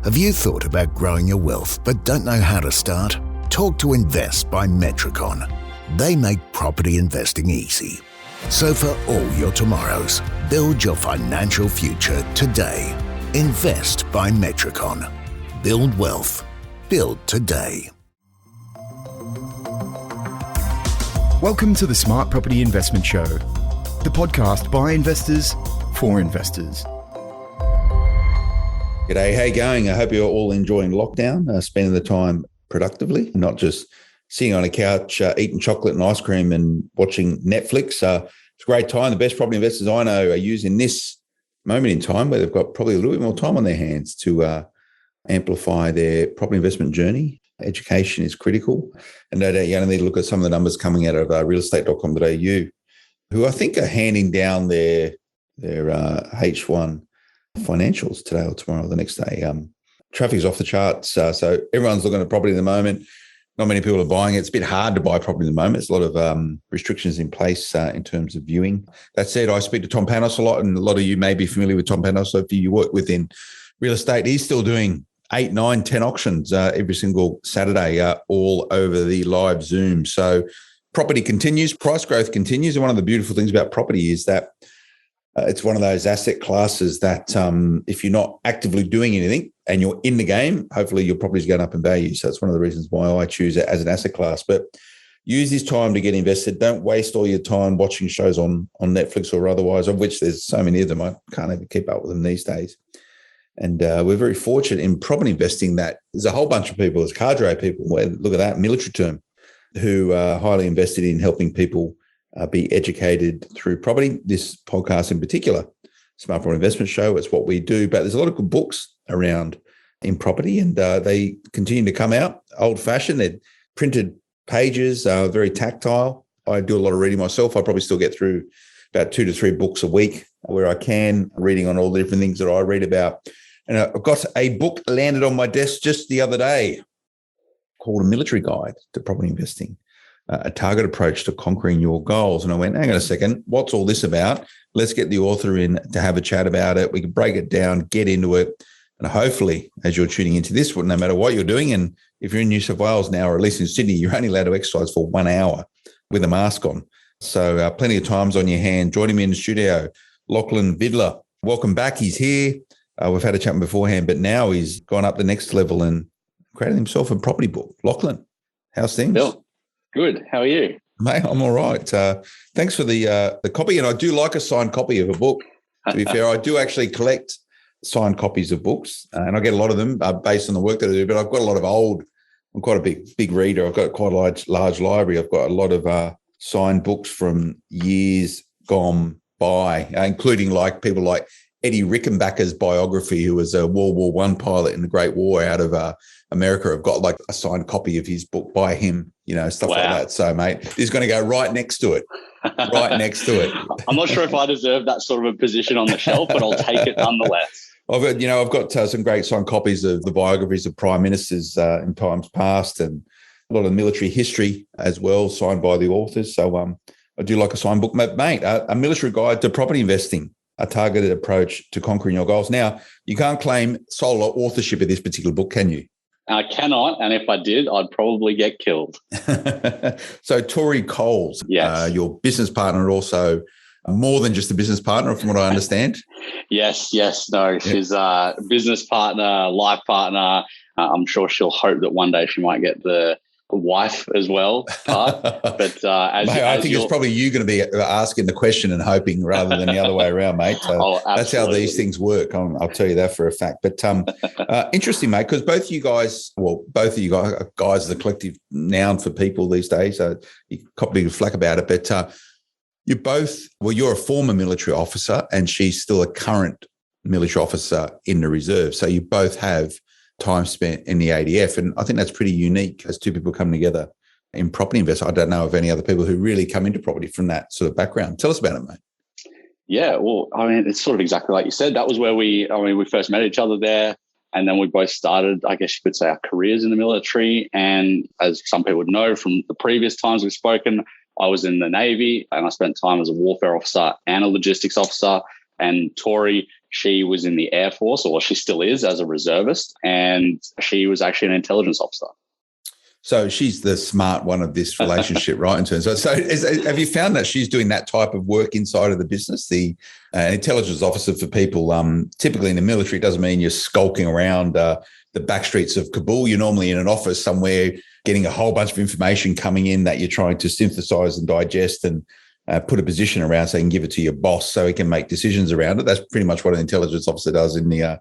Have you thought about growing your wealth but don't know how to start? Talk to Invest by Metricon. They make property investing easy. So for all your tomorrows, build your financial future today. Invest by Metricon. Build wealth. Build today. Welcome to the Smart Property Investment Show, the podcast by investors for investors. G'day, how you going? I hope you're all enjoying lockdown, spending the time productively, not just sitting on a couch, eating chocolate and ice cream and watching Netflix. It's a great time. The best property investors I know are using this moment in time where they've got probably a little bit more time on their hands to amplify their property investment journey. Education is critical. And no doubt you only need to look at some of the numbers coming out of realestate.com.au, who I think are handing down their H1 financials today or tomorrow or the next day. Traffic's off the charts. So everyone's looking at property at the moment. Not many people are buying it. It's a bit hard to buy property at the moment. There's a lot of restrictions in place in terms of viewing. That said, I speak to Tom Panos a lot, and a lot of you may be familiar with Tom Panos. So if you work within real estate, he's still doing 8, 9, 10 auctions every single Saturday, all over the live Zoom. So property continues, price growth continues. And one of the beautiful things about property is that it's one of those asset classes that if you're not actively doing anything and you're in the game, hopefully your property's going up in value. So that's one of the reasons why I choose it as an asset class. But use this time to get invested. Don't waste all your time watching shows on Netflix or otherwise, of which there's so many of them. I can't even keep up with them these days. And we're very fortunate in property investing that there's a whole bunch of people, there's cadre people, look at that, military term, who are highly invested in helping people be educated through property. This podcast in particular, Smart Property Investment Show, it's what we do. But there's a lot of good books around in property, and they continue to come out. Old-fashioned, they're printed pages, very tactile. I do a lot of reading myself. I probably still get through about 2 to 3 books a week where I can, reading on all the different things that I read about. And I've got a book landed on my desk just the other day called A Military Guide to Property Investing. A target approach to conquering your goals. And I went, hang on a second, what's all this about? Let's get the author in to have a chat about it. We can break it down, get into it. And hopefully, as you're tuning into this, no matter what you're doing, and if you're in New South Wales now, or at least in Sydney, you're only allowed to exercise for 1 hour with a mask on. So plenty of time's on your hand. Joining me in the studio, Lachlan Vidler. Welcome back. He's here. We've had a chat beforehand, but now he's gone up the next level and created himself a property book. Lachlan, how's things? Bill. Good. How are you? Mate, I'm all right. Thanks for the copy. And I do like a signed copy of a book. To be fair, I do actually collect signed copies of books, and I get a lot of them based on the work that I do. But I've got a lot of I'm quite a big reader. I've got quite a large library. I've got a lot of signed books from years gone by, including like people like Eddie Rickenbacker's biography, who was a World War I pilot in the Great War out of America. I've got like a signed copy of his book by him, stuff like that. So, mate, this is going to go right next to it. Right next to it. I'm not sure if I deserve that sort of a position on the shelf, but I'll take it nonetheless. I've got some great signed copies of the biographies of prime ministers in times past, and a lot of military history as well, signed by the authors. So I do like a signed book. Mate, a military guide to property investing, a targeted approach to conquering your goals. Now, you can't claim solo authorship of this particular book, can you? I cannot, and if I did, I'd probably get killed. So Tori Coles, yes. Your business partner, also more than just a business partner, from what I understand. Yes. No, she's a business partner, life partner. I'm sure she'll hope that one day she might get the wife as well part. But I think it's probably you going to be asking the question and hoping rather than the other way around, mate. So that's how these things work. I'll tell you that for a fact. But interesting, mate, because both of you guys are the collective noun for people these days. So you cop big flack about it. But you're a former military officer and she's still a current military officer in the reserve. So you both have time spent in the ADF. And I think that's pretty unique as two people come together in property investment. I don't know of any other people who really come into property from that sort of background. Tell us about it, mate. Yeah, well, I mean, it's sort of exactly like you said. That was where we first met each other there. And then we both started, I guess you could say, our careers in the military. And as some people would know from the previous times we've spoken, I was in the Navy and I spent time as a warfare officer and a logistics officer. And Tori, She was in the Air Force, or she still is, as a reservist, and she was actually an intelligence officer. So she's the smart one of this relationship, right? In terms of, have you found that she's doing that type of work inside of the business? The intelligence officer for people, typically in the military, doesn't mean you're skulking around the back streets of Kabul. You're normally in an office somewhere getting a whole bunch of information coming in that you're trying to synthesize and digest and put a position around so you can give it to your boss so he can make decisions around it. That's pretty much what an intelligence officer does in the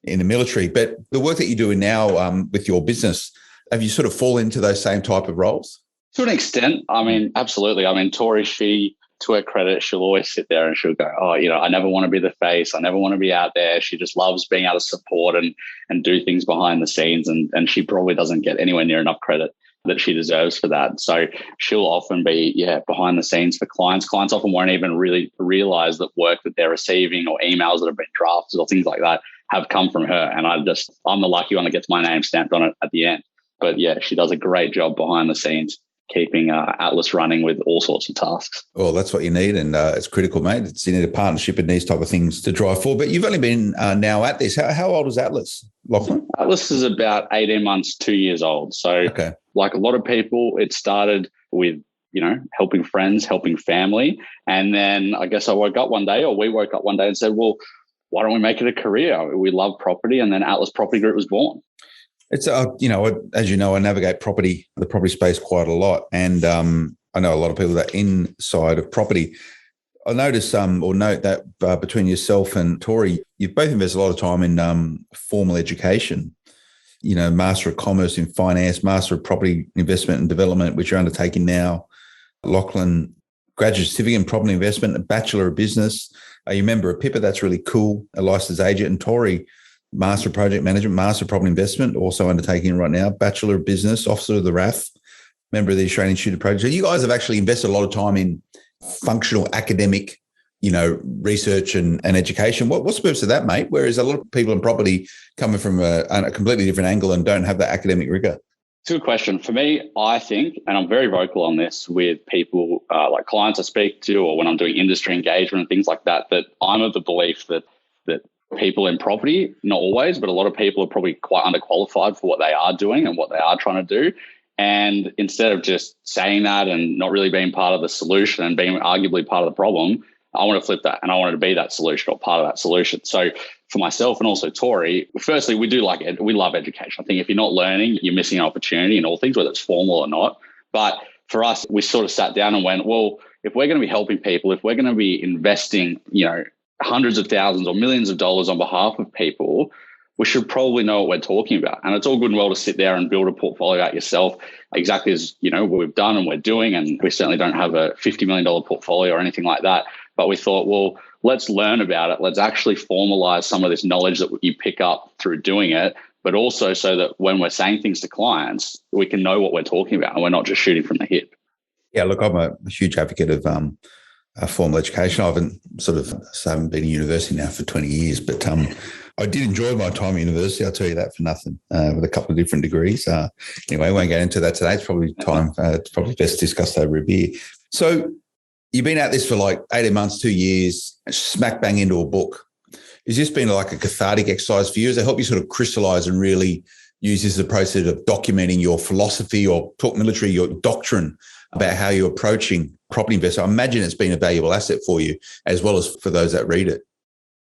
military. But the work that you're doing now with your business, have you sort of fall into those same type of roles? To an extent, I mean, absolutely. I mean, Tori, she, to her credit, she'll always sit there and she'll go, oh, I never want to be the face. I never want to be out there. She just loves being able to support and do things behind the scenes. And she probably doesn't get anywhere near enough credit that she deserves for that. So she'll often be, behind the scenes for clients. Clients often won't even really realize that work that they're receiving or emails that have been drafted or things like that have come from her. And I'm the lucky one that gets my name stamped on it at the end. But she does a great job behind the scenes, keeping Atlas running with all sorts of tasks. Well, that's what you need, and it's critical, mate. You need a partnership and these type of things to drive forward. But you've only been now at this. How old is Atlas, Lachlan? Atlas is about 18 months, 2 years old. So like a lot of people, it started with, helping friends, helping family. And then I guess we woke up one day and said, well, why don't we make it a career? We love property. And then Atlas Property Group was born. It's, as you know, I navigate the property space quite a lot. And I know a lot of people that are inside of property. I notice note that between yourself and Tori, you've both invested a lot of time in formal education, Master of Commerce in Finance, Master of Property Investment and Development, which you're undertaking now. Lachlan, Graduate Certificate in Property Investment, a Bachelor of Business. You member of PIPA, that's really cool, a licensed agent. And Tori, Master of Project Management, Master of Property Investment, also undertaking right now, Bachelor of Business, Officer of the RAF, member of the Australian Institute of Project. So you guys have actually invested a lot of time in functional academic, research and education. What's the purpose of that, mate? Whereas a lot of people in property coming from a completely different angle and don't have that academic rigor. It's a good question. For me, I think, and I'm very vocal on this with people like clients I speak to or when I'm doing industry engagement and things like that, that I'm of the belief that people in property, not always, but a lot of people are probably quite underqualified for what they are doing and what they are trying to do. And instead of just saying that and not really being part of the solution and being arguably part of the problem, I want to flip that and I want to be that solution or part of that solution. So for myself and also Tori, firstly, we love education. I think if you're not learning, you're missing an opportunity in all things, whether it's formal or not. But for us, we sort of sat down and went, well, if we're going to be helping people, if we're going to be investing, hundreds of thousands or millions of dollars on behalf of people, we should probably know what we're talking about. And it's all good and well to sit there and build a portfolio out yourself, exactly as, what we've done and we're doing. And we certainly don't have a $50 million portfolio or anything like that. But we thought, well, let's learn about it. Let's actually formalize some of this knowledge that you pick up through doing it, but also so that when we're saying things to clients, we can know what we're talking about and we're not just shooting from the hip. Yeah, look, I'm a huge advocate of formal education. I haven't been in university now for 20 years, but I did enjoy my time at university. I'll tell you that for nothing, with a couple of different degrees. Anyway, I won't get into that today. It's probably time. It's probably best discussed over a beer. So you've been at this for like 18 months, 2 years, smack bang into a book. Has this been like a cathartic exercise for you? Does it help you sort of crystallize and really use this as a process of documenting your philosophy or talk military, your doctrine about how you're approaching property investment? I imagine it's been a valuable asset for you as well as for those that read it.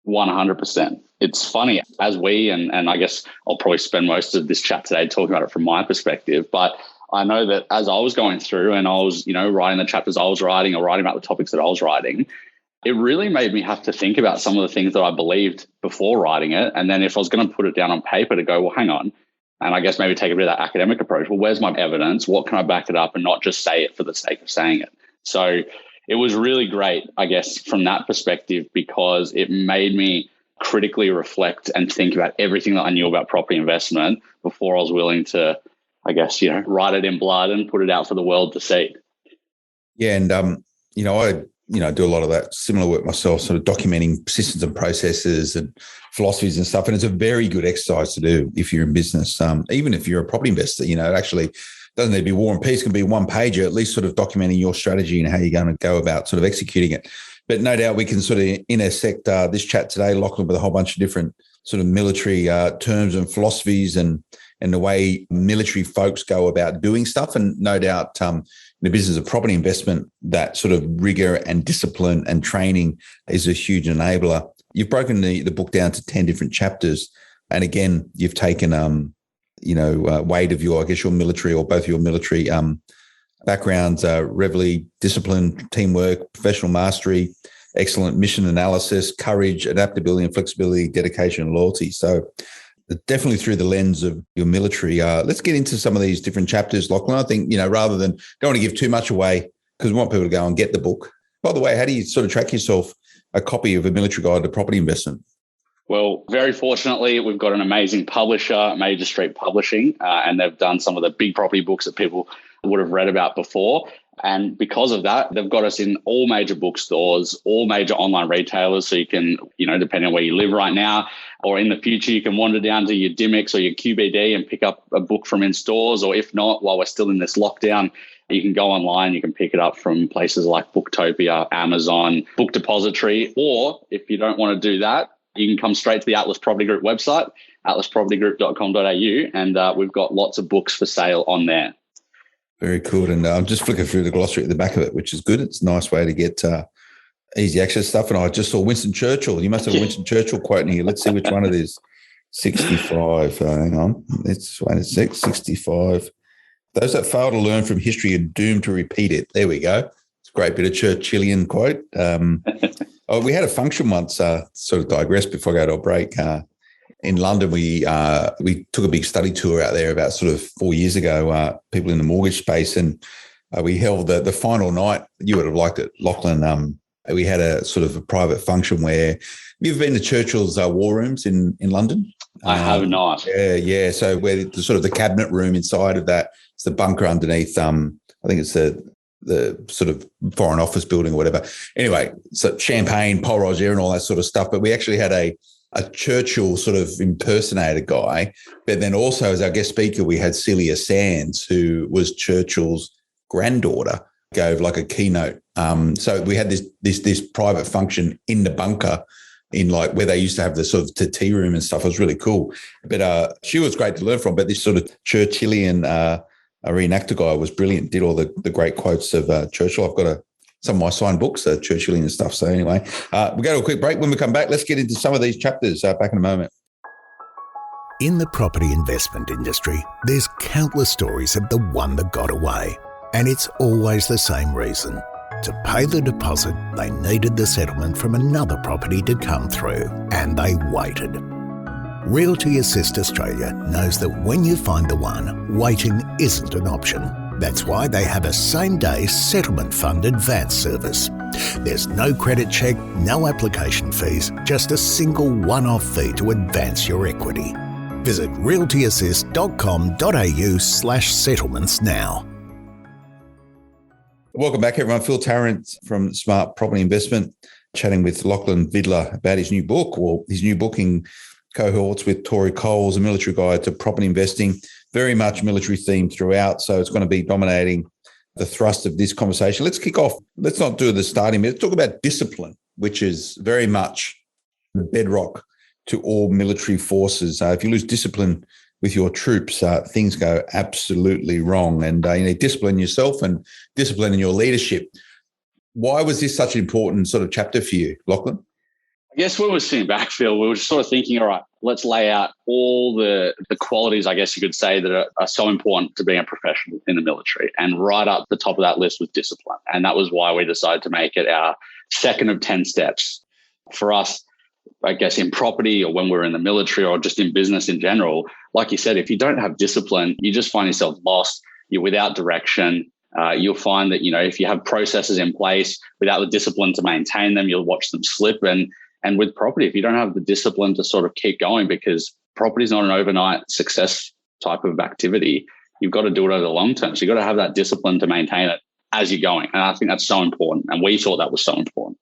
100%. It's funny, as and I guess I'll probably spend most of this chat today talking about it from my perspective, but I know that as I was going through and I was, writing the chapters I was writing or writing about the topics that I was writing, it really made me have to think about some of the things that I believed before writing it. And then if I was going to put it down on paper to go, well, hang on, and I guess maybe take a bit of that academic approach. Well, where's my evidence? What can I back it up and not just say it for the sake of saying it? So it was really great, I guess, from that perspective, because it made me critically reflect and think about everything that I knew about property investment before I was willing to, I guess, write it in blood and put it out for the world to see. Yeah. And, I do a lot of that similar work myself, sort of documenting systems and processes and philosophies and stuff. And it's a very good exercise to do if you're in business. Even if you're a property investor, it actually doesn't need to be War and Peace, it can be one pager, at least sort of documenting your strategy and how you're going to go about sort of executing it. But no doubt we can sort of intersect this chat today, Lachlan, with a whole bunch of different sort of military terms and philosophies and the way military folks go about doing stuff. And no doubt in the business of property investment, that sort of rigor and discipline and training is a huge enabler. You've broken the book down to 10 different chapters. And again, you've taken, weight of your military or both your military backgrounds, readily discipline, teamwork, professional mastery, excellent mission analysis, courage, adaptability and flexibility, dedication and loyalty. So definitely through the lens of your military. Let's get into some of these different chapters, Lachlan. I think, rather than, don't want to give too much away because we want people to go and get the book. By the way, how do you sort of track yourself a copy of A Military Guide to Property Investment? Well, very fortunately, we've got an amazing publisher, Major Street Publishing, and they've done some of the big property books that people would have read about before. And because of that, they've got us in all major bookstores, all major online retailers. So you can, depending on where you live right now, or in the future, you can wander down to your Dimmicks or your QBD and pick up a book from in stores. Or if not, while we're still in this lockdown, you can go online, you can pick it up from places like Booktopia, Amazon, Book Depository. Or if you don't want to do that, you can come straight to the Atlas Property Group website, atlaspropertygroup.com.au, and we've got lots of books for sale on there. Very cool. And I'm just flicking through the glossary at the back of it, which is good. It's a nice way to get easy access stuff. And I just saw Winston Churchill. You must have a Winston Churchill quote in here. Let's see which one it is. 65. Hang on. Let's wait a sec. 65. Those that fail to learn from history are doomed to repeat it. There we go. It's a great bit of Churchillian quote. We had a function once, sort of digress before I go to a break. In London, we took a big study tour out there about sort of 4 years ago, people in the mortgage space, and we held the final night. You would have liked it, Lachlan. We had a sort of a private function where you've been to Churchill's war rooms in London. I have not. Yeah. So where the sort of the cabinet room inside of that, it's the bunker underneath. I think it's the sort of Foreign Office building or whatever. Anyway, so champagne, Paul Roger and all that sort of stuff. But we actually had a Churchill sort of impersonator guy. But then also as our guest speaker, we had Celia Sands, who was Churchill's granddaughter, gave like a keynote. So we had this private function in the bunker in like where they used to have the sort of tea room and stuff. It was really cool. But she was great to learn from. But this sort of Churchillian reenactor guy was brilliant, did all the great quotes of Churchill. I've got some of my signed books, Churchillian and stuff. So anyway, we'll go to a quick break. When we come back, let's get into some of these chapters back in a moment. In the property investment industry, there's countless stories of the one that got away. And it's always the same reason. To pay the deposit, they needed the settlement from another property to come through, and they waited. Realty Assist Australia knows that when you find the one, waiting isn't an option. That's why they have a same-day settlement fund advance service. There's no credit check, no application fees, just a single one-off fee to advance your equity. Visit realtyassist.com.au/settlements now. Welcome back, everyone. Phil Tarrant from Smart Property Investment, chatting with Lachlan Vidler about his new book, or his new book in cohorts with Tori Coles, A Military Guide to Property Investing. Very much military themed throughout, so it's going to be dominating the thrust of this conversation. Let's kick off. Let's not do the starting bit. Let's talk about discipline, which is very much the bedrock to all military forces. If you lose discipline with your troops, things go absolutely wrong. And you need discipline yourself and discipline in your leadership. Why was this such an important sort of chapter for you, Lachlan? I guess when we were sitting back, Phil, we were just sort of thinking, all right, let's lay out all the qualities, I guess you could say, that are so important to being a professional in the military. And right up the top of that list was discipline. And that was why we decided to make it our second of 10 steps. For us, I guess in property or when we're in the military or just in business in general, like you said, if you don't have discipline, you just find yourself lost. You're without direction. You'll find that, if you have processes in place without the discipline to maintain them, you'll watch them slip. And with property, if you don't have the discipline to sort of keep going, because property is not an overnight success type of activity, you've got to do it over the long term. So you've got to have that discipline to maintain it as you're going. And I think that's so important. And we thought that was so important.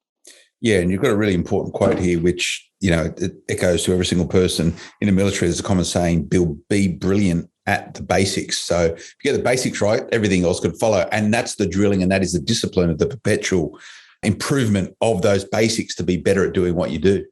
Yeah, and you've got a really important quote here, which, it echoes to every single person in the military. There's a common saying, be brilliant at the basics. So if you get the basics right, everything else could follow. And that's the drilling, and that is the discipline of the perpetual improvement of those basics to be better at doing what you do.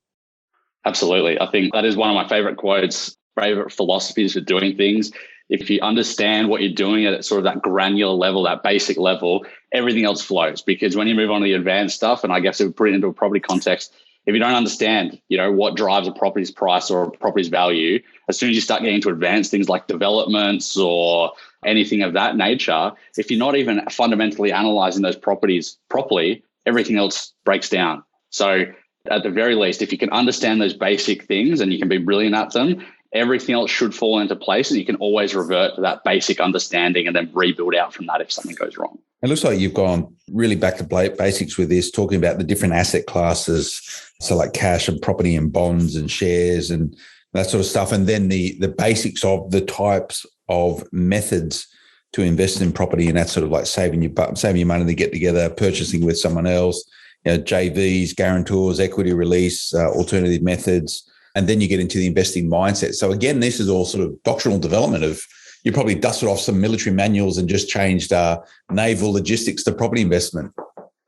Absolutely. I think that is one of my favorite quotes, favorite philosophies for doing things. If you understand what you're doing at sort of that granular level, that basic level, everything else flows. Because when you move on to the advanced stuff, and I guess if we put it into a property context, if you don't understand, what drives a property's price or a property's value, as soon as you start getting into advanced things like developments or anything of that nature, if you're not even fundamentally analyzing those properties properly, everything else breaks down. So at the very least, if you can understand those basic things and you can be brilliant at them, everything else should fall into place, and you can always revert to that basic understanding and then rebuild out from that if something goes wrong. It looks like you've gone really back to basics with this, talking about the different asset classes, so like cash and property and bonds and shares and that sort of stuff, and then the basics of the types of methods to invest in property, and that's sort of like saving your money to get together, purchasing with someone else, JVs, guarantors, equity release, alternative methods. And then you get into the investing mindset. So again, this is all sort of doctrinal development of, you probably dusted off some military manuals and just changed naval logistics to property investment.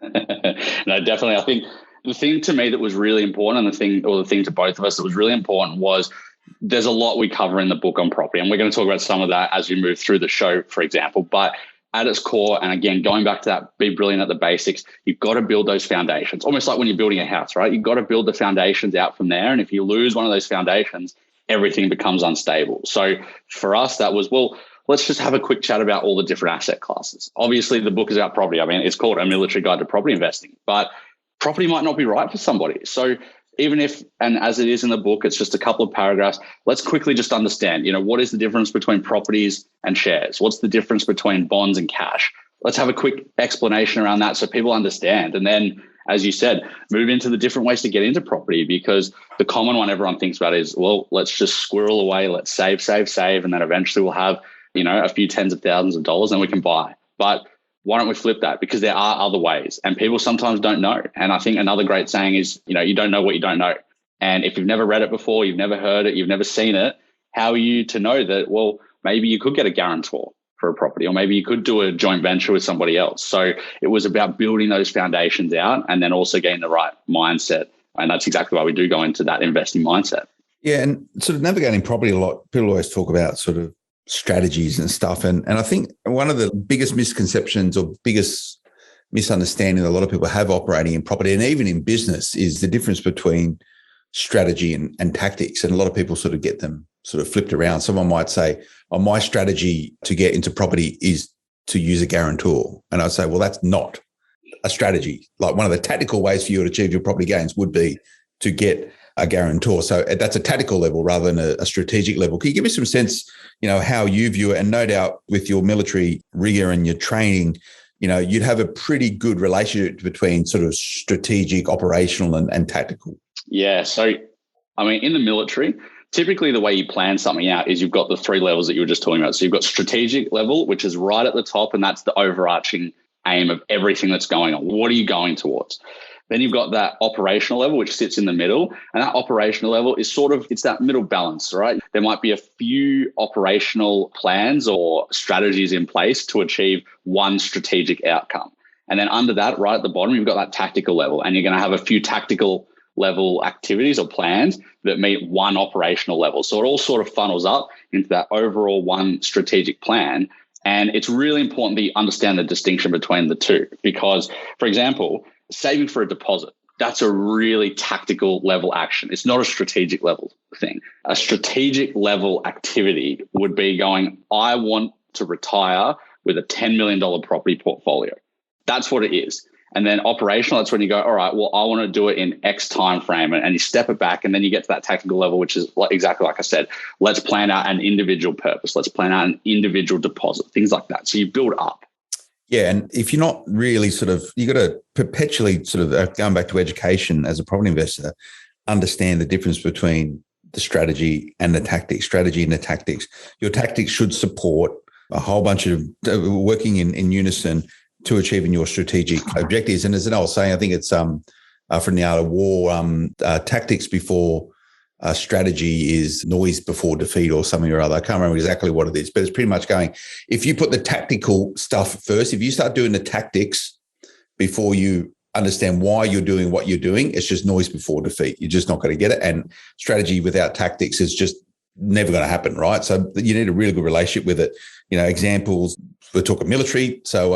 No, definitely. I think the thing to me that was really important, and the thing to both of us that was really important, was there's a lot we cover in the book on property. And we're going to talk about some of that as we move through the show, for example. But at its core, and again, going back to that, be brilliant at the basics, you've got to build those foundations, almost like when you're building a house, right? You've got to build the foundations out from there. And if you lose one of those foundations, everything becomes unstable. So for us, that was, well, let's just have a quick chat about all the different asset classes. Obviously, the book is about property. I mean, it's called A Military Guide to Property Investing, but property might not be right for somebody. So even if, and as it is in the book, it's just a couple of paragraphs, let's quickly just understand, what is the difference between properties and shares? What's the difference between bonds and cash? Let's have a quick explanation around that so people understand. And then, as you said, move into the different ways to get into property, because the common one everyone thinks about is, well, let's just squirrel away, let's save, and then eventually we'll have, a few tens of thousands of dollars and we can buy. But why don't we flip that? Because there are other ways, and people sometimes don't know. And I think another great saying is, you don't know what you don't know. And if you've never read it before, you've never heard it, you've never seen it, how are you to know that, well, maybe you could get a guarantor for a property, or maybe you could do a joint venture with somebody else. So it was about building those foundations out and then also getting the right mindset. And that's exactly why we do go into that investing mindset. Yeah. And sort of navigating property a lot, people always talk about sort of strategies and stuff. And I think one of the biggest misconceptions or biggest misunderstanding that a lot of people have operating in property and even in business is the difference between strategy and tactics. And a lot of people sort of get them sort of flipped around. Someone might say, oh, my strategy to get into property is to use a guarantor. And I'd say, well, that's not a strategy. Like one of the tactical ways for you to achieve your property gains would be to get a guarantor. So that's a tactical level rather than a strategic level. Can you give me some sense, how you view it? And no doubt with your military rigor and your training, you'd have a pretty good relationship between sort of strategic, operational and tactical. Yeah. So, I mean, in the military, typically the way you plan something out is you've got the three levels that you were just talking about. So you've got strategic level, which is right at the top, and that's the overarching aim of everything that's going on. What are you going towards? Then you've got that operational level, which sits in the middle. And that operational level is it's that middle balance, right? There might be a few operational plans or strategies in place to achieve one strategic outcome. And then under that, right at the bottom, you've got that tactical level. And you're going to have a few tactical level activities or plans that meet one operational level. So it all sort of funnels up into that overall one strategic plan. And it's really important that you understand the distinction between the two. Because, for example, saving for a deposit, that's a really tactical level action. It's not a strategic level thing. A strategic level activity would be going, I want to retire with a $10 million property portfolio. That's what it is. And then operational, that's when you go, all right, well, I want to do it in X time frame. And you step it back and then you get to that tactical level, which is exactly like I said, let's plan out an individual purpose. Let's plan out an individual deposit, things like that. So you build up. Yeah. And if you're not really you got to perpetually going back to education as a property investor, understand the difference between the strategy and the tactics, Your tactics should support a whole bunch of working in unison to achieving your strategic objectives. And as an old saying, I think it's from the art of war, tactics before strategy is noise before defeat or something or other. I can't remember exactly what it is, but it's pretty much going, if you put the tactical stuff first, if you start doing the tactics before you understand why you're doing what you're doing. It's just noise before defeat. You're just not going to get it. And strategy without tactics is just never going to happen, right? So you need a really good relationship with it. Examples, we're talking military. So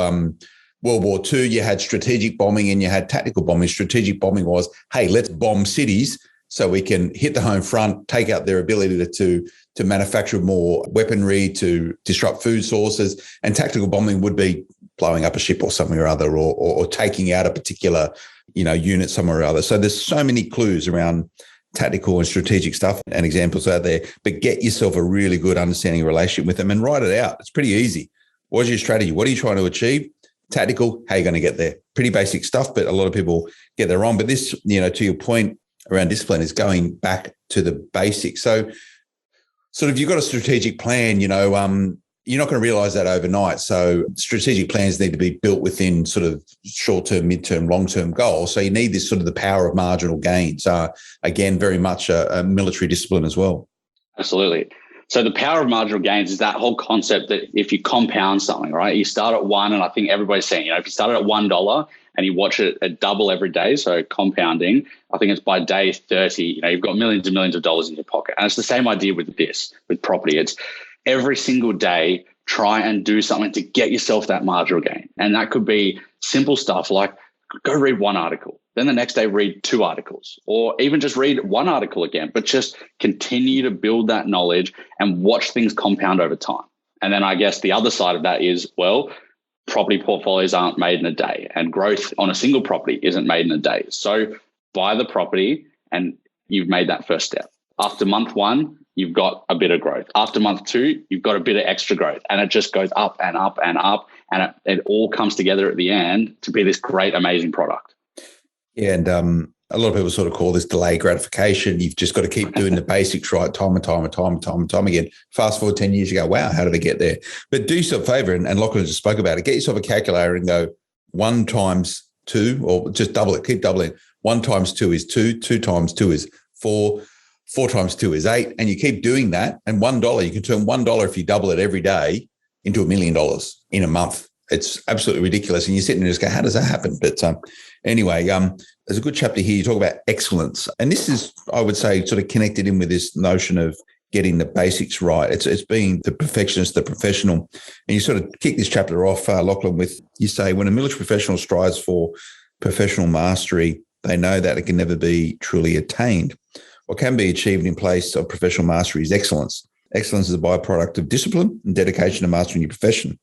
World War II, you had strategic bombing and you had tactical bombing. Strategic bombing was, hey, let's bomb cities so we can hit the home front, take out their ability to manufacture more weaponry, to disrupt food sources. And tactical bombing would be blowing up a ship or something or other, or taking out a particular, unit somewhere or other. So there's so many clues around tactical and strategic stuff and examples out there, but get yourself a really good understanding relationship with them and write it out. It's pretty easy. What's your strategy? What are you trying to achieve? Tactical, how are you going to get there? Pretty basic stuff, but a lot of people get that wrong. But this, to your point around discipline, is going back to the basics. So sort of you've got a strategic plan, you're not going to realize that overnight. So strategic plans need to be built within sort of short-term, mid-term, long-term goals. So you need this sort of the power of marginal gains. Again, very much a military discipline as well. Absolutely. So the power of marginal gains is that whole concept that if you compound something, right, you start at one, and I think everybody's saying, if you started at $1 and you watch it at double every day, so compounding, I think it's by day 30, you've got millions and millions of dollars in your pocket. And it's the same idea with property. It's every single day, try and do something to get yourself that marginal gain. And that could be simple stuff like go read one article, then the next day read 2 articles, or even just read 1 article again, but just continue to build that knowledge and watch things compound over time. And then I guess the other side of that is, property portfolios aren't made in a day, and growth on a single property isn't made in a day. So buy the property and you've made that first step. After month 1, you've got a bit of growth. After month 2, you've got a bit of extra growth, and it just goes up and up and up, and it all comes together at the end to be this great, amazing product. Yeah, and a lot of people sort of call this delayed gratification. You've just got to keep doing the basics right time and time again. Fast forward 10 years, you go, wow, how did I get there? But do yourself a favor, and Lachlan just spoke about it. Get yourself a calculator and go 1 times 2, or just double it, keep doubling. 1 times 2 is 2, 2 times 2 is 4, 4 times 2 is 8, and you keep doing that. And $1, you can turn $1 if you double it every day into $1 million in a month. It's absolutely ridiculous. And you sit and just go, how does that happen? But anyway, there's a good chapter here. You talk about excellence. And this is, I would say, sort of connected in with this notion of getting the basics right. It's being the perfectionist, the professional. And you sort of kick this chapter off, Lachlan, with, you say, when a military professional strives for professional mastery, they know that it can never be truly attained. What can be achieved in place of professional mastery is excellence. Excellence is a byproduct of discipline and dedication to mastering your profession.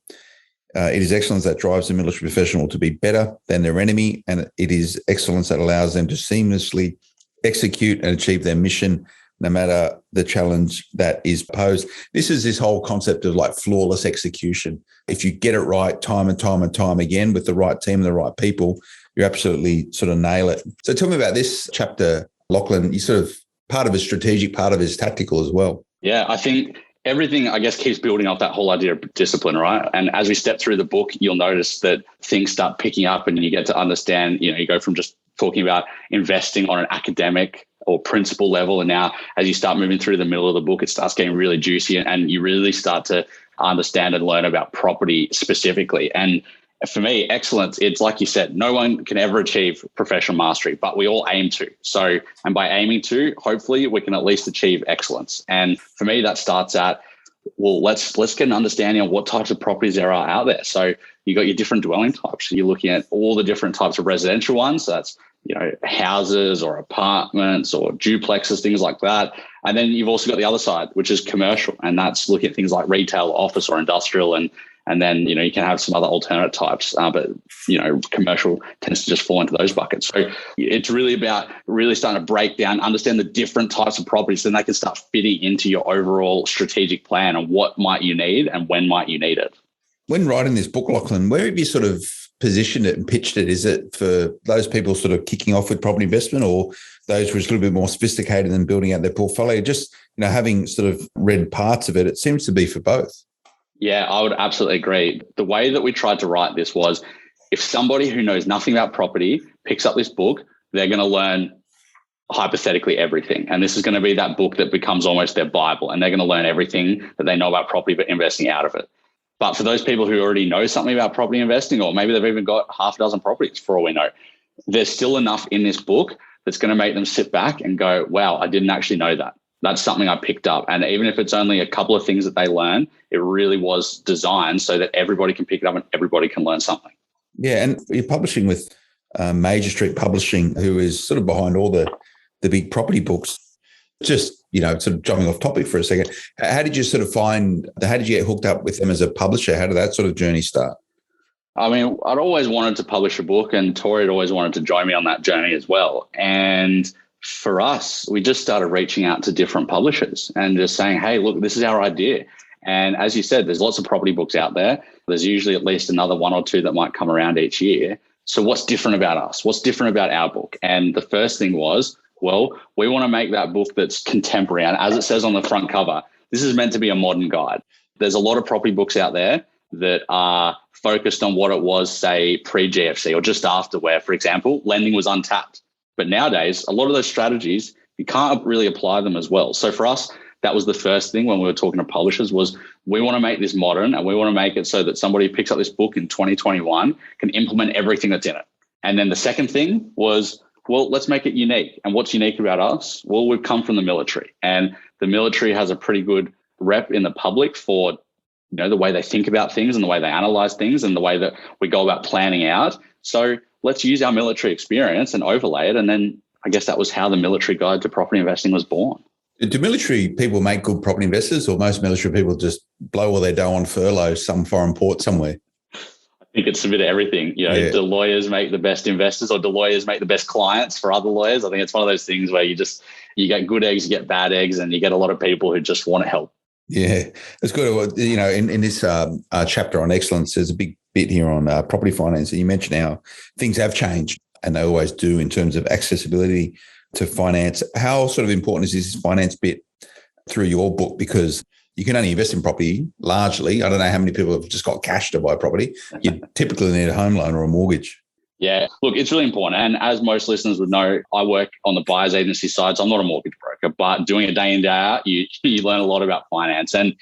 It is excellence that drives the military professional to be better than their enemy, and it is excellence that allows them to seamlessly execute and achieve their mission, no matter the challenge that is posed. This is this whole concept of like flawless execution. If you get it right time and time and time again with the right team and the right people, you absolutely sort of nail it. So tell me about this chapter, Lachlan. You sort of, part of it strategic, part of it is tactical as well. Yeah, I think everything, I guess, keeps building off that whole idea of discipline, right? And as we step through the book, you'll notice that things start picking up and you get to understand, you go from just talking about investing on an academic or principle level. And now as you start moving through the middle of the book, it starts getting really juicy and you really start to understand and learn about property specifically. And for me, excellence, it's like you said, no one can ever achieve professional mastery, but we all aim to. So, and by aiming to, hopefully we can at least achieve excellence. And for me, that starts at, well, let's get an understanding of what types of properties there are out there. So you got your different dwelling types. So you're looking at all the different types of residential ones. So that's, houses or apartments or duplexes, things like that. And then you've also got the other side, which is commercial. And that's looking at things like retail, office or industrial. And then, you can have some other alternate types, but, commercial tends to just fall into those buckets. So it's really about really starting to break down, understand the different types of properties, then they can start fitting into your overall strategic plan and what might you need and when might you need it. When writing this book, Lachlan, where have you sort of positioned it and pitched it? Is it for those people sort of kicking off with property investment or those who are a little bit more sophisticated and building out their portfolio? Just, having sort of read parts of it, it seems to be for both. Yeah, I would absolutely agree. The way that we tried to write this was if somebody who knows nothing about property picks up this book, they're going to learn hypothetically everything. And this is going to be that book that becomes almost their Bible, and they're going to learn everything that they know about property, but investing out of it. But for those people who already know something about property investing, or maybe they've even got half a dozen properties for all we know, there's still enough in this book that's going to make them sit back and go, wow, I didn't actually know that. That's something I picked up. And even if it's only a couple of things that they learn, it really was designed so that everybody can pick it up and everybody can learn something. Yeah, and you're publishing with Major Street Publishing, who is sort of behind all the big property books. Just, sort of jumping off topic for a second, how did you get hooked up with them as a publisher? How did that sort of journey start? I mean, I'd always wanted to publish a book, and Tori had always wanted to join me on that journey as well. And for us, we just started reaching out to different publishers and just saying, hey, look, this is our idea. And as you said, there's lots of property books out there. There's usually at least another one or two that might come around each year. So what's different about us? What's different about our book? And the first thing was, well, we want to make that book that's contemporary. And as it says on the front cover, this is meant to be a modern guide. There's a lot of property books out there that are focused on what it was, say, pre-GFC or just after, where, for example, lending was untapped. But nowadays, a lot of those strategies, you can't really apply them as well. So for us, that was the first thing when we were talking to publishers was we want to make this modern, and we want to make it so that somebody who picks up this book in 2021 can implement everything that's in it. And then the second thing was, well, let's make it unique. And what's unique about us? Well, we've come from the military, and the military has a pretty good rep in the public for the way they think about things and the way they analyze things and the way that we go about planning out. So let's use our military experience and overlay it. And then I guess that was how the Military Guide to Property Investing was born. Do military people make good property investors, or most military people just blow all their dough on furlough some foreign port somewhere? I think it's a bit of everything. Do lawyers make the best investors, or do lawyers make the best clients for other lawyers? I think it's one of those things where you get good eggs, you get bad eggs, and you get a lot of people who just want to help. Yeah, it's good. In this chapter on excellence, there's a big bit here on property finance. And you mentioned how things have changed, and they always do, in terms of accessibility to finance. How sort of important is this finance bit through your book? Because you can only invest in property largely. I don't know how many people have just got cash to buy property. You typically need a home loan or a mortgage. Yeah, look, it's really important. And as most listeners would know, I work on the buyer's agency side, so I'm not a mortgage broker, but doing it day in, day out, you learn a lot about finance. And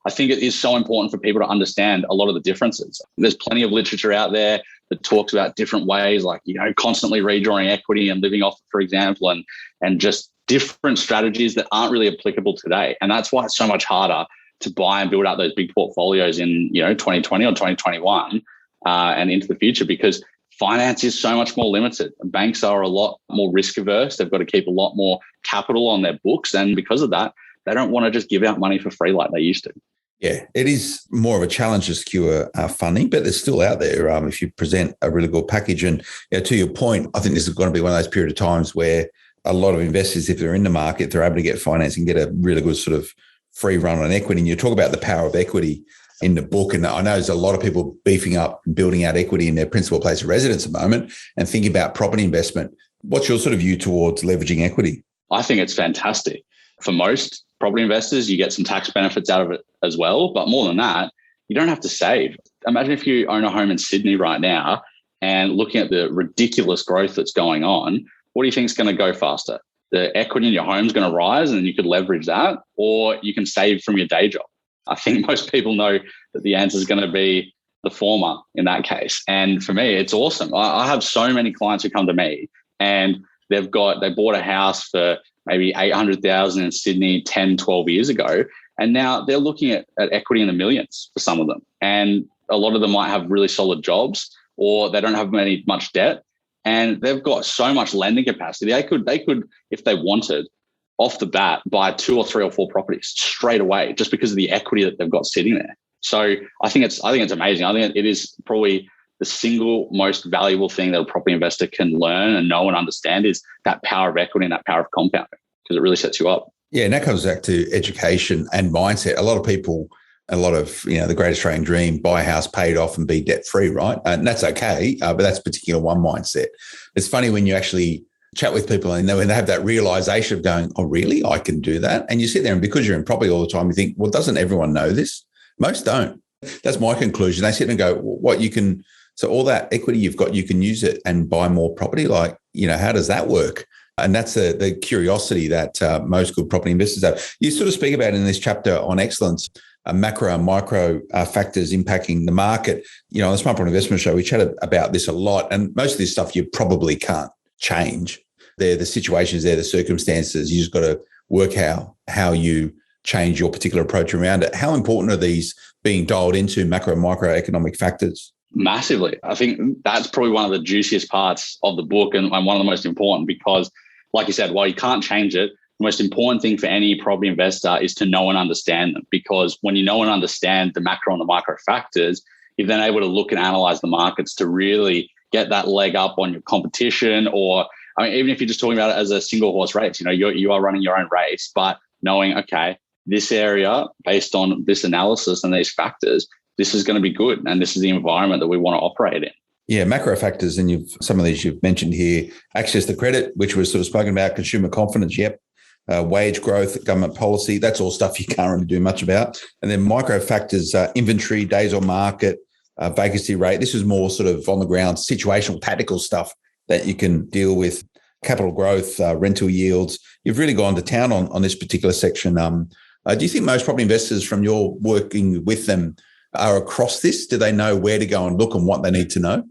I think it is so important for people to understand a lot of the differences. There's plenty of literature out there that talks about different ways, like, constantly redrawing equity and living off it, for example, and just different strategies that aren't really applicable today. And that's why it's so much harder to buy and build out those big portfolios in 2020 or 2021 and into the future, because finance is so much more limited. Banks are a lot more risk averse. They've got to keep a lot more capital on their books. And because of that, they don't want to just give out money for free like they used to. Yeah, it is more of a challenge to secure funding, but it's still out there if you present a really good package. And to your point, I think this is going to be one of those period of times where a lot of investors, if they're in the market, they're able to get finance and get a really good sort of free run on equity. And you talk about the power of equity in the book. And I know there's a lot of people beefing up and building out equity in their principal place of residence at the moment and thinking about property investment. What's your sort of view towards leveraging equity? I think it's fantastic. For most property investors, you get some tax benefits out of it as well. But more than that, you don't have to save. Imagine if you own a home in Sydney right now and looking at the ridiculous growth that's going on, what do you think is going to go faster? The equity in your home is going to rise and you could leverage that, or you can save from your day job. I think most people know that the answer is going to be the former in that case. And for me, it's awesome. I have so many clients who come to me and they bought a house for maybe $800,000 in Sydney 10, 12 years ago. And now they're looking at equity in the millions for some of them. And a lot of them might have really solid jobs, or they don't have much debt. And they've got so much lending capacity. They could, if they wanted, off the bat, buy 2 or 3 or 4 properties straight away, just because of the equity that they've got sitting there. So I think it's amazing. I think it is probably the single most valuable thing that a property investor can learn and know and understand is that power of equity and that power of compounding, because it really sets you up. Yeah, and that comes back to education and mindset. A lot of people, the Great Australian Dream, buy a house, pay it off and be debt-free, right? And that's okay, but that's particular one mindset. It's funny when you actually chat with people and when they have that realization of going, oh, really? I can do that? And you sit there and because you're in property all the time, you think, well, doesn't everyone know this? Most don't. That's my conclusion. They sit and go, what you can, so all that equity you've got, you can use it and buy more property. Like, how does that work? And that's the curiosity that most good property investors have. You sort of speak about in this chapter on excellence, macro and micro factors impacting the market. On the Smart Property Investment Show, we chatted about this a lot, and most of this stuff you probably can't change. They're the situations, they're the circumstances. You just got to work how you change your particular approach around it. How important are these being dialed into, macro and microeconomic factors? Massively. I think that's probably one of the juiciest parts of the book and one of the most important because, like you said, while you can't change it, the most important thing for any property investor is to know and understand them, because when you know and understand the macro and the micro factors, you're then able to look and analyze the markets to really get that leg up on your competition. Or, even if you're just talking about it as a single horse race, you are running your own race, but knowing, okay, this area, based on this analysis and these factors, this is going to be good. And this is the environment that we want to operate in. Yeah, macro factors, and some of these you've mentioned here, access to credit, which was sort of spoken about, consumer confidence, yep. Wage growth, government policy, that's all stuff you can't really do much about. And then micro factors, inventory, days on market, vacancy rate. This is more sort of on the ground, situational, tactical stuff that you can deal with. Capital growth, rental yields. You've really gone to town on this particular section. Do you think most property investors from your working with them are across this? Do they know where to go and look and what they need to know?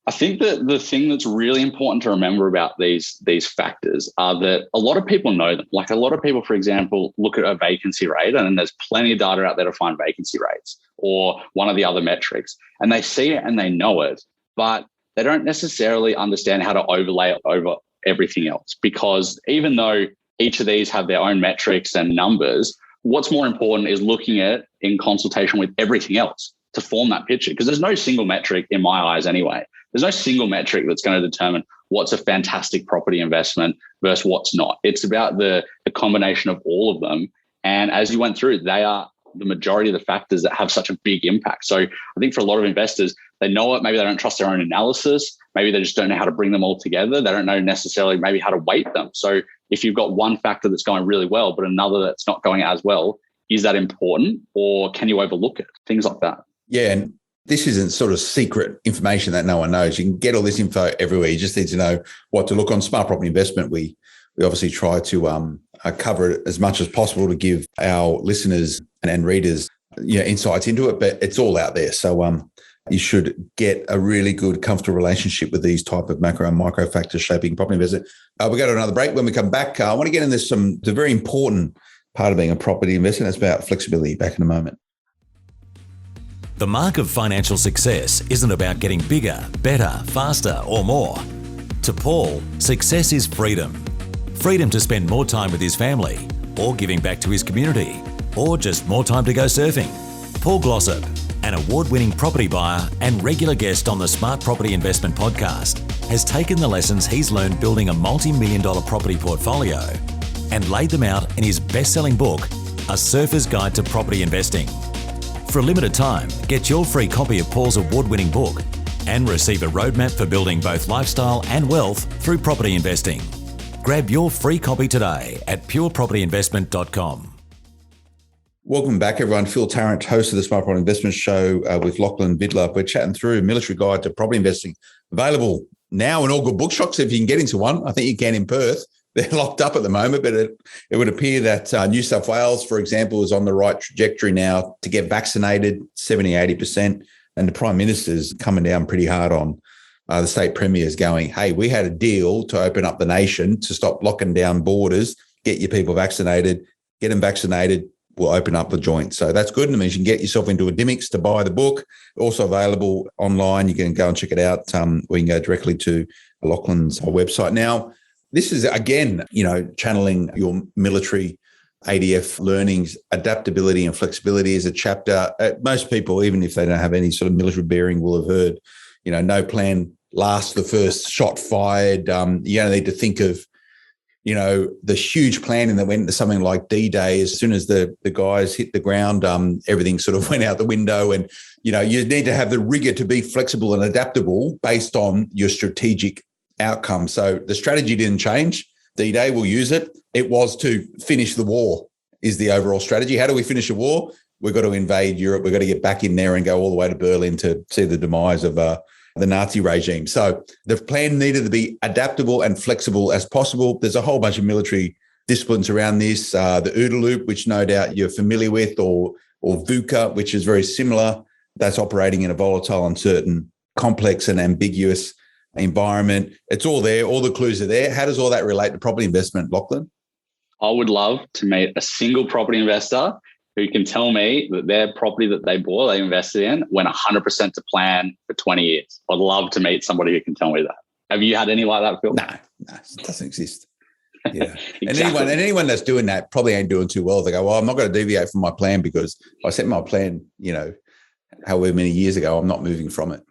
I think that the thing that's really important to remember about these factors are that a lot of people know them. Like a lot of people, for example, look at a vacancy rate, and there's plenty of data out there to find vacancy rates or one of the other metrics, and they see it and they know it, but they don't necessarily understand how to overlay it over everything else, because even though each of these have their own metrics and numbers, what's more important is looking at in consultation with everything else to form that picture, because there's no single metric in my eyes anyway. There's no single metric that's going to determine what's a fantastic property investment versus what's not. It's about the combination of all of them. And as you went through, they are the majority of the factors that have such a big impact. So I think for a lot of investors, they know it. Maybe they don't trust their own analysis. Maybe they just don't know how to bring them all together. They don't know necessarily maybe how to weight them. So if you've got one factor that's going really well, but another that's not going as well, is that important, or can you overlook it? Things like that. Yeah, and this isn't sort of secret information that no one knows. You can get all this info everywhere. You just need to know what to look on. Smart Property Investment, we obviously try to cover it as much as possible to give our listeners and readers insights into it, but it's all out there. So you should get a really good, comfortable relationship with these type of macro and micro factors shaping property investment. We go to another break. When we come back, I want to get into the very important part of being a property investor. That's about flexibility. Back in a moment. The mark of financial success isn't about getting bigger, better, faster, or more. To Paul, success is freedom. Freedom to spend more time with his family, or giving back to his community, or just more time to go surfing. Paul Glossop, an award-winning property buyer and regular guest on the Smart Property Investment Podcast, has taken the lessons he's learned building a multi-million-dollar property portfolio and laid them out in his best-selling book, A Surfer's Guide to Property Investing. For a limited time, get your free copy of Paul's award-winning book and receive a roadmap for building both lifestyle and wealth through property investing. Grab your free copy today at purepropertyinvestment.com. Welcome back, everyone. Phil Tarrant, host of the Smart Property Investment Show with Lachlan Vidler. We're chatting through Military Guide to Property Investing, available now in all good bookshops if you can get into one. I think you can in Perth. They're locked up at the moment, but it would appear that New South Wales, for example, is on the right trajectory now to get vaccinated, 70, 80%. And the Prime Minister's coming down pretty hard on the state premiers going, hey, we had a deal to open up the nation, to stop locking down borders, get your people vaccinated, get them vaccinated, we'll open up the joint. So that's good. And it means you can get yourself into a Dymocks to buy the book. Also available online. You can go and check it out. We can go directly to Lachlan's website. Now, this is, again, channeling your military ADF learnings. Adaptability and flexibility is a chapter. Most people, even if they don't have any sort of military bearing, will have heard, no plan lasts the first shot fired. You don't need to think of, the huge planning that went into something like D-Day. As soon as the guys hit the ground, everything sort of went out the window. And, you need to have the rigor to be flexible and adaptable based on your strategic outcome. So the strategy didn't change. D-Day, we'll use it. It was to finish the war is the overall strategy. How do we finish a war? We've got to invade Europe. We've got to get back in there and go all the way to Berlin to see the demise of the Nazi regime. So the plan needed to be adaptable and flexible as possible. There's a whole bunch of military disciplines around this, the Ooda Loop, which no doubt you're familiar with, or VUCA, which is very similar. That's operating in a volatile, uncertain, complex and ambiguous environment. It's all there. All the clues are there. How does all that relate to property investment, Lachlan? I would love to meet a single property investor who can tell me that their property that they bought, they invested in, went 100% to plan for 20 years. I'd love to meet somebody who can tell me that. Have you had any like that, Phil? No, it doesn't exist. Yeah. Exactly. And anyone that's doing that probably ain't doing too well. They go, well, I'm not going to deviate from my plan because I set my plan, however many years ago, I'm not moving from it.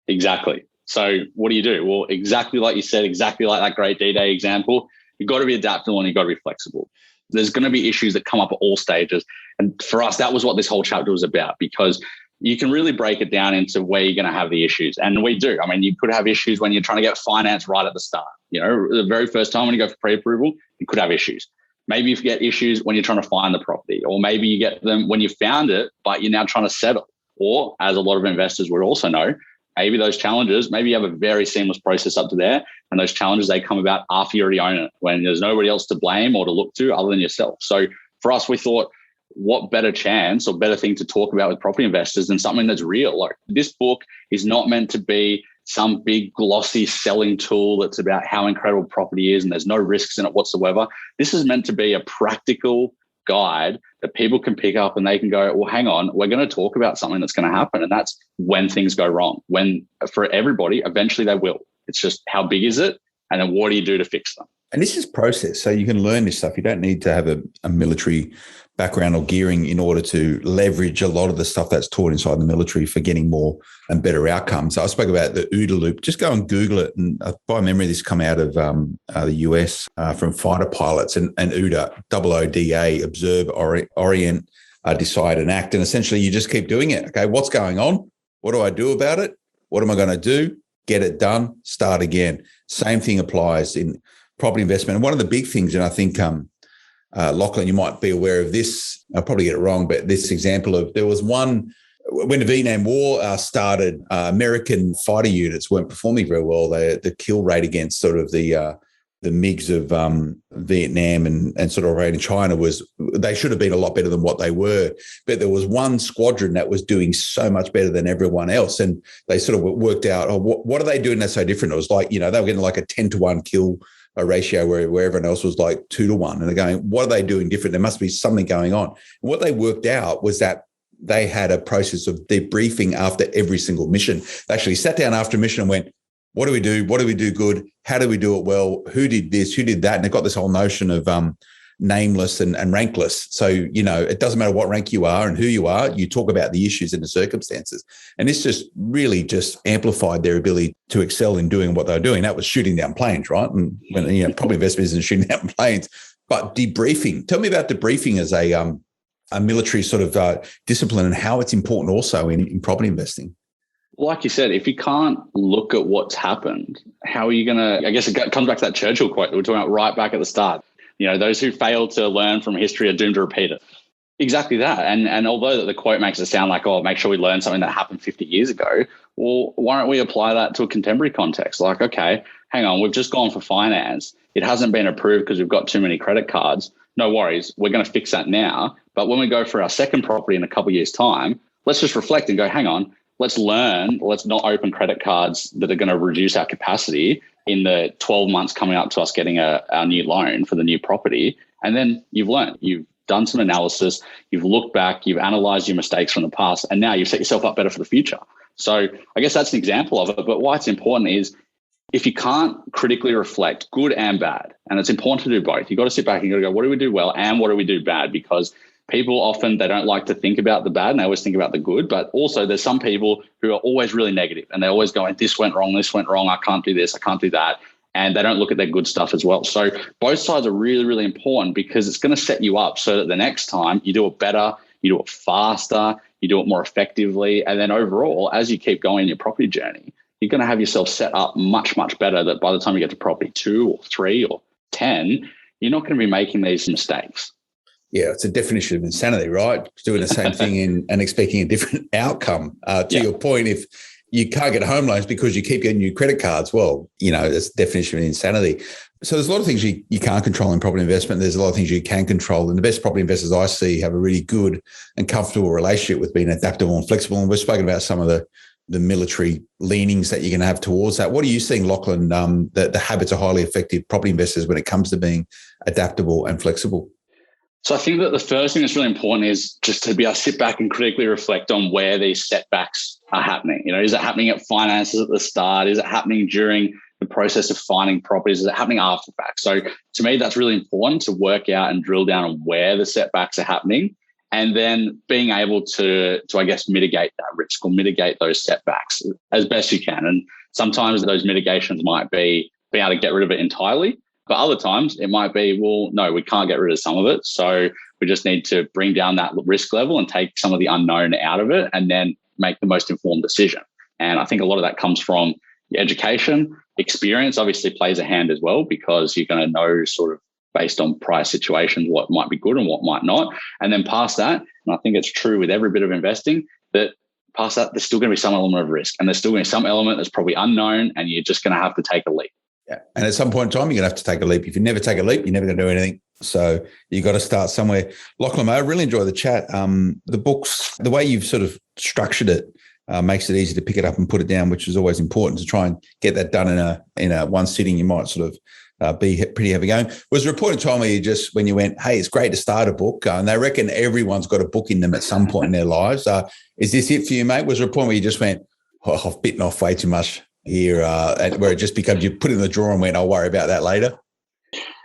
Exactly. So what do you do? Well, exactly like you said, exactly like that great D-Day example, you've got to be adaptable and you've got to be flexible. There's going to be issues that come up at all stages. And for us, that was what this whole chapter was about, because you can really break it down into where you're going to have the issues. And we do. I mean, you could have issues when you're trying to get finance right at the start. The very first time when you go for pre-approval, you could have issues. Maybe you get issues when you're trying to find the property, or maybe you get them when you found it, but you're now trying to settle. Or, as a lot of investors would also know, maybe those challenges, maybe you have a very seamless process up to there, and those challenges, they come about after you already own it, when there's nobody else to blame or to look to other than yourself. So for us, we thought, what better chance or better thing to talk about with property investors than something that's real? Like, this book is not meant to be some big glossy selling tool that's about how incredible property is and there's no risks in it whatsoever. This is meant to be a practical guide that people can pick up and they can go, well, hang on, we're going to talk about something that's going to happen. And that's when things go wrong. When, for everybody, eventually they will. It's just, how big is it? And then what do you do to fix them? And this is process. So you can learn this stuff. You don't need to have a military background or gearing in order to leverage a lot of the stuff that's taught inside the military for getting more and better outcomes. So I spoke about the Ooda Loop. Just go and Google it. And by memory, this come out of the US from fighter pilots, and Ooda, OODA, observe, orient, decide and act. And essentially you just keep doing it. Okay, what's going on? What do I do about it? What am I going to do? Get it done, start again. Same thing applies in property investment. And one of the big things, and I think, Lachlan, you might be aware of this, I'll probably get it wrong, but this example of, there was one, when the Vietnam War started, American fighter units weren't performing very well. The kill rate against sort of the MiGs of Vietnam and sort of right in China they should have been a lot better than what they were. But there was one squadron that was doing so much better than everyone else. And they sort of worked out, what are they doing that's so different? It was like, they were getting like a 10-to-1 kill ratio where everyone else was like 2-to-1. And they're going, what are they doing different? There must be something going on. And what they worked out was that they had a process of debriefing after every single mission. They actually sat down after a mission and went, what do we do? What do we do good? How do we do it well? Who did this? Who did that? And they've got this whole notion of nameless and rankless. So, it doesn't matter what rank you are and who you are. You talk about the issues and the circumstances. And this just really just amplified their ability to excel in doing what they were doing. That was shooting down planes, right? And when, property investment isn't shooting down planes, but debriefing. Tell me about debriefing as a military sort of discipline and how it's important also in property investing. Like you said, if you can't look at what's happened, how are you going to, I guess it comes back to that Churchill quote that we're talking about right back at the start. Those who fail to learn from history are doomed to repeat it. Exactly that. And although the quote makes it sound like, make sure we learn something that happened 50 years ago, well, why don't we apply that to a contemporary context? Like, okay, hang on, we've just gone for finance. It hasn't been approved because we've got too many credit cards. No worries. We're going to fix that now. But when we go for our second property in a couple of years' time, let's just reflect and go, hang on, let's learn. Let's not open credit cards that are going to reduce our capacity in the 12 months coming up to us getting our new loan for the new property. And then you've learned, you've done some analysis, you've looked back, you've analyzed your mistakes from the past, and now you've set yourself up better for the future. So I guess that's an example of it. But why it's important is, if you can't critically reflect, good and bad, and it's important to do both, you've got to sit back and you've got to go, what do we do well and what do we do bad? Because people often, they don't like to think about the bad and they always think about the good. But also there's some people who are always really negative and they're always going, this went wrong, I can't do this, I can't do that. And they don't look at their good stuff as well. So both sides are really, really important, because it's going to set you up so that the next time you do it better, you do it faster, you do it more effectively. And then overall, as you keep going in your property journey, you're going to have yourself set up much, much better, that by the time you get to property 2 or 3 or 10, you're not going to be making these mistakes. Yeah, it's a definition of insanity, right? Doing the same thing and expecting a different outcome. To your point, if you can't get home loans because you keep getting new credit cards, well, that's the definition of insanity. So there's a lot of things you can't control in property investment. There's a lot of things you can control. And the best property investors I see have a really good and comfortable relationship with being adaptable and flexible. And we've spoken about some of the military leanings that you're going to have towards that. What are you seeing, Lachlan, the habits of highly effective property investors when it comes to being adaptable and flexible? So I think that the first thing that's really important is just to be able to sit back and critically reflect on where these setbacks are happening. Is it happening at finances at the start? Is it happening during the process of finding properties? Is it happening after the fact? So to me, that's really important to work out and drill down on where the setbacks are happening, and then being able to I guess, mitigate that risk or mitigate those setbacks as best you can. And sometimes those mitigations might be being able to get rid of it entirely. But other times it might be, well, no, we can't get rid of some of it. So we just need to bring down that risk level and take some of the unknown out of it and then make the most informed decision. And I think a lot of that comes from education. Experience obviously plays a hand as well, because you're going to know sort of based on prior situations what might be good and what might not. And then past that, and I think it's true with every bit of investing, that past that, there's still going to be some element of risk and there's still going to be some element that's probably unknown, and you're just going to have to take a leap. Yeah. And at some point in time, you're going to have to take a leap. If you never take a leap, you're never going to do anything. So you've got to start somewhere. Lachlan, I really enjoy the chat. The books, the way you've sort of structured it makes it easy to pick it up and put it down, which is always important to try and get that done in a one sitting. You might sort of be pretty heavy going. Was there a point in time where when you went, hey, it's great to start a book, and they reckon everyone's got a book in them at some point in their lives. Is this it for you, mate? Was there a point where you just went, oh, I've bitten off way too much here, where it just becomes you put it in the drawer and went, I'll worry about that later?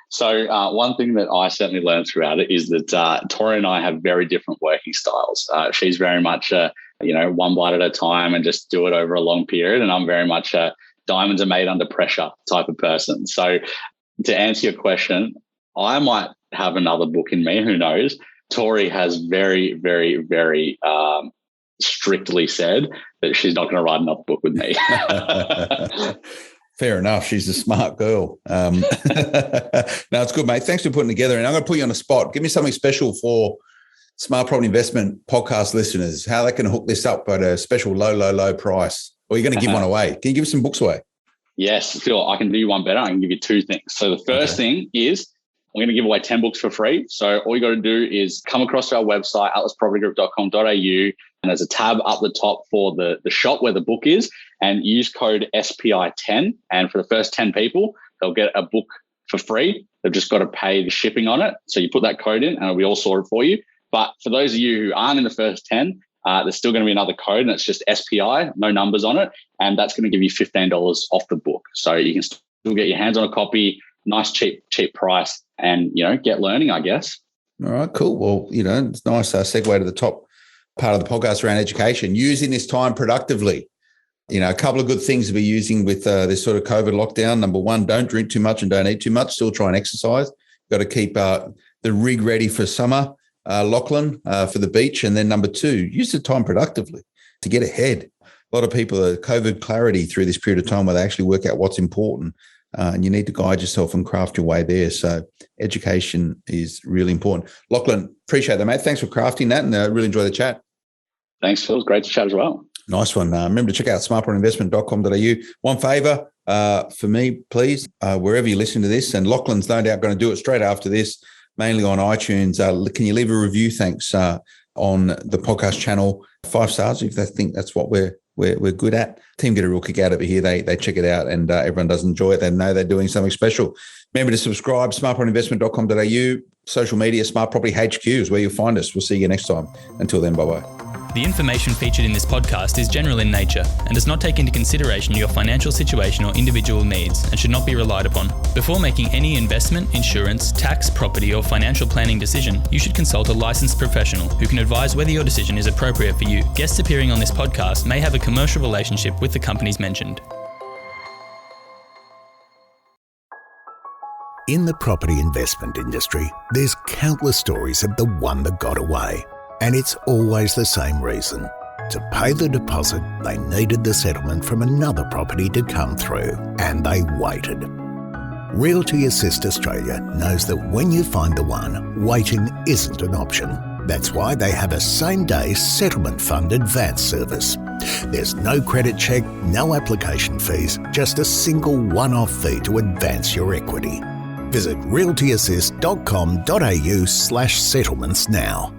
So one thing that I certainly learned throughout it is that Tori and I have very different working styles. She's very much, one bite at a time and just do it over a long period. And I'm very much diamonds are made under pressure type of person. So to answer your question, I might have another book in me, who knows? Tori has very, very, very strictly said that she's not going to write another book with me. Fair enough. She's a smart girl. No, it's good, mate. Thanks for putting it together. And I'm going to put you on the spot. Give me something special for Smart Property Investment podcast listeners, how they can hook this up at a special low price. Or you're going to give one away. Can you give us some books away? Yes, Phil, I can do you one better. I can give you two things. So the first thing is I'm going to give away 10 books for free. So all you got to do is come across to our website, atlaspropertygroup.com.au, and there's a tab up the top for the shop where the book is, and use code SPI10. And for the first 10 people, they'll get a book for free. They've just got to pay the shipping on it. So you put that code in and it'll be all sorted for you. But for those of you who aren't in the first 10, there's still going to be another code, and it's just SPI, no numbers on it. And that's going to give you $15 off the book. So you can still get your hands on a copy, nice, cheap price, and, get learning, I guess. All right, cool. Well, it's nice segue to the top part of the podcast around education, using this time productively. A couple of good things to be using with this sort of COVID lockdown. Number one, don't drink too much and don't eat too much. Still try and exercise. Got to keep the rig ready for summer, Lachlan, for the beach. And then number two, use the time productively to get ahead. A lot of people are COVID clarity through this period of time where they actually work out what's important. And you need to guide yourself and craft your way there. So education is really important. Lachlan, appreciate that, mate. Thanks for crafting that, and really enjoy the chat. Thanks, Phil. It's great to chat as well. Nice one. Remember to check out smartpropertyinvestment.com.au. One favour for me, please, wherever you listen to this, and Lachlan's no doubt going to do it straight after this, mainly on iTunes. Can you leave a review? Thanks on the podcast channel. 5 stars if they think that's what we're good at. Team get a real kick out of it here. They check it out, and everyone does enjoy it. They know they're doing something special. Remember to subscribe, smartpropertyinvestment.com.au. Social media, Smart Property HQ is where you'll find us. We'll see you next time. Until then, bye-bye. The information featured in this podcast is general in nature and does not take into consideration your financial situation or individual needs and should not be relied upon. Before making any investment, insurance, tax, property or financial planning decision, you should consult a licensed professional who can advise whether your decision is appropriate for you. Guests appearing on this podcast may have a commercial relationship with the companies mentioned. In the property investment industry, there's countless stories of the one that got away. And it's always the same reason. To pay the deposit, they needed the settlement from another property to come through, and they waited. Realty Assist Australia knows that when you find the one, waiting isn't an option. That's why they have a same-day settlement fund advance service. There's no credit check, no application fees, just a single one-off fee to advance your equity. Visit realtyassist.com.au/settlements now.